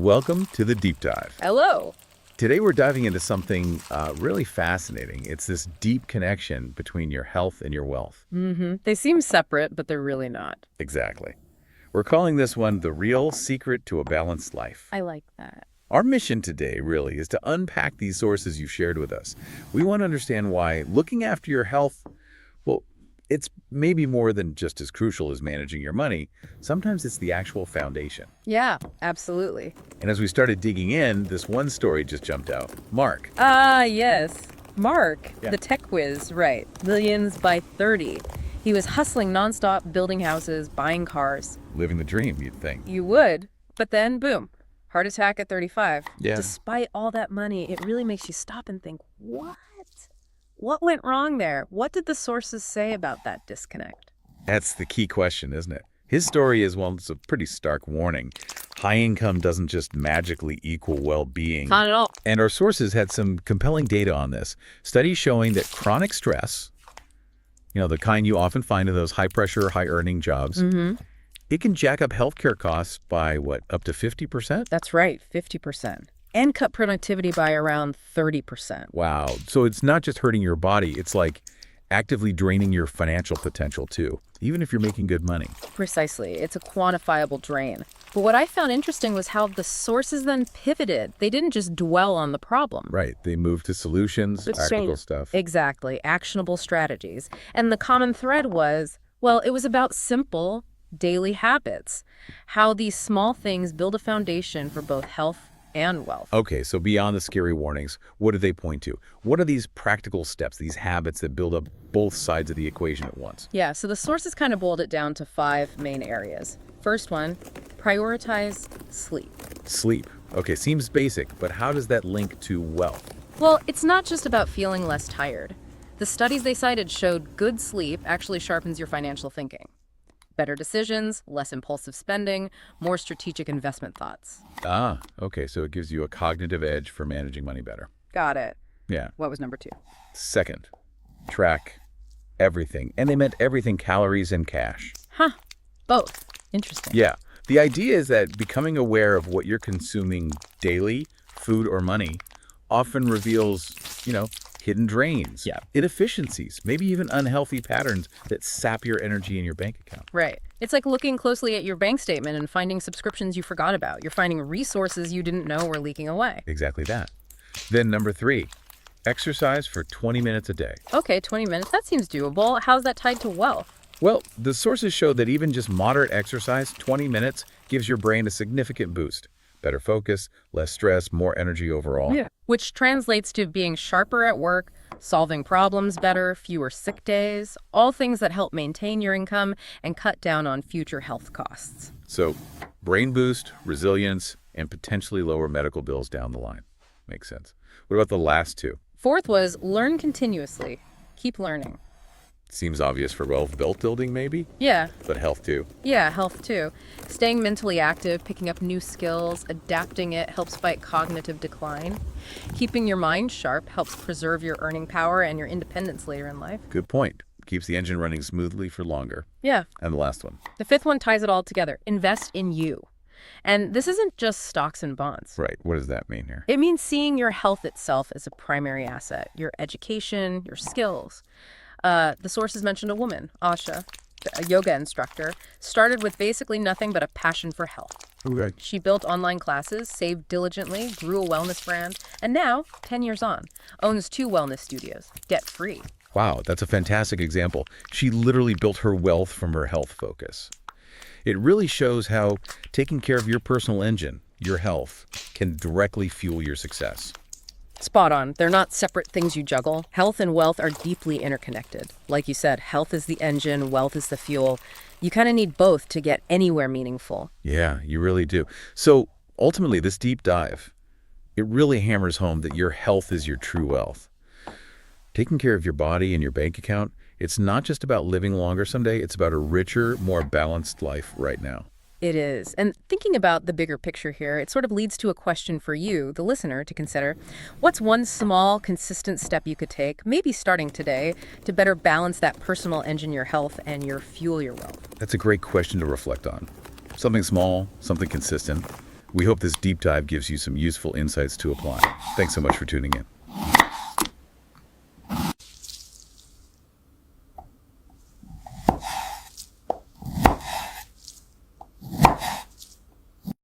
welcome to the Deep Dive. Hello. Today we're diving into something really fascinating. It's this deep connection between your health and your wealth. They seem separate, but they're really not. Exactly. We're calling this one the real secret to a balanced life. I like that. Our mission today really is to unpack these sources you shared with us. We want to understand why looking after your health, well, it's maybe more than just as crucial as managing your money. Sometimes it's the actual foundation. Yeah, absolutely. And as we started digging in, this one story just jumped out. Mark. Yes. Mark, Yeah. the tech whiz, right. Millions by 30. He was hustling nonstop, building houses, buying cars. Living the dream, you'd think. You would, but then, boom, heart attack at 35. Yeah. Despite all that money, it really makes you stop and think, what? What went wrong there? What did the sources say about that disconnect? That's the key question, isn't it? His story is, well, it's a pretty stark warning. High income doesn't just magically equal well-being. Not at all. And our sources had some compelling data on this. Studies showing that chronic stress, the kind you often find in those high-pressure, high-earning jobs, it can jack up healthcare costs by, up to 50%? That's right, 50%. And cut productivity by around 30%. Wow. So it's not just hurting your body. It's like actively draining your financial potential, too, even if you're making good money. Precisely. It's a quantifiable drain. But what I found interesting was how the sources then pivoted. They didn't just dwell on the problem. Right. They moved to solutions, practical stuff. Exactly. Actionable strategies. And the common thread was, well, it was about simple daily habits. How these small things build a foundation for both health and wealth. Okay, so beyond the scary warnings, what do they point to? What are these practical steps, these habits that build up both sides of the equation at once? Yeah, so the sources kind of boiled it down to 5 main areas. First one, prioritize sleep. Sleep. Okay, seems basic, but how does that link to wealth? Well, it's not just about feeling less tired. The studies they cited showed good sleep actually sharpens your financial thinking. Better decisions, less impulsive spending, more strategic investment thoughts. Ah, okay, so it gives you a cognitive edge for managing money better. Got it. Yeah. What was number 2? Second, track everything. And they meant everything, calories and cash. Huh. Both. Interesting. Yeah. The idea is that becoming aware of what you're consuming daily, food or money, often reveals, hidden drains, inefficiencies, maybe even unhealthy patterns that sap your energy in your bank account. Right. It's like looking closely at your bank statement and finding subscriptions you forgot about. You're finding resources you didn't know were leaking away. Exactly that. Then number 3, exercise for 20 minutes a day. Okay, 20 minutes. That seems doable. How's that tied to wealth? Well, the sources show that even just moderate exercise, 20 minutes, gives your brain a significant boost. Better focus, less stress, more energy overall. Yeah. Which translates to being sharper at work, solving problems better, fewer sick days, all things that help maintain your income and cut down on future health costs. So, brain boost, resilience, and potentially lower medical bills down the line. Makes sense. What about the last 2? Fourth was learn continuously. Keep learning. Seems obvious for wealth building, maybe? Yeah. But health, too. Yeah, health too. Staying mentally active, picking up new skills, adapting it helps fight cognitive decline. Keeping your mind sharp helps preserve your earning power and your independence later in life. Good point. Keeps the engine running smoothly for longer. Yeah. And the last one. The 5th one ties it all together. Invest in you. And this isn't just stocks and bonds. Right. What does that mean here? It means seeing your health itself as a primary asset, your education, your skills. The sources mentioned a woman, Asha, a yoga instructor, started with basically nothing but a passion for health. Okay. She built online classes, saved diligently, grew a wellness brand, and now, 10 years on, owns 2 wellness studios, debt-free. Wow, that's a fantastic example. She literally built her wealth from her health focus. It really shows how taking care of your personal engine, your health, can directly fuel your success. Spot on. They're not separate things you juggle. Health and wealth are deeply interconnected. Like you said, health is the engine, wealth is the fuel. You kind of need both to get anywhere meaningful. Yeah, you really do. So ultimately, this deep dive, it really hammers home that your health is your true wealth. Taking care of your body and your bank account, it's not just about living longer someday, it's about a richer, more balanced life right now. It is. And thinking about the bigger picture here, it sort of leads to a question for you, the listener, to consider. What's one small, consistent step you could take, maybe starting today, to better balance that personal engine your health and your fuel your wealth? That's a great question to reflect on. Something small, something consistent. We hope this deep dive gives you some useful insights to apply. Thanks so much for tuning in.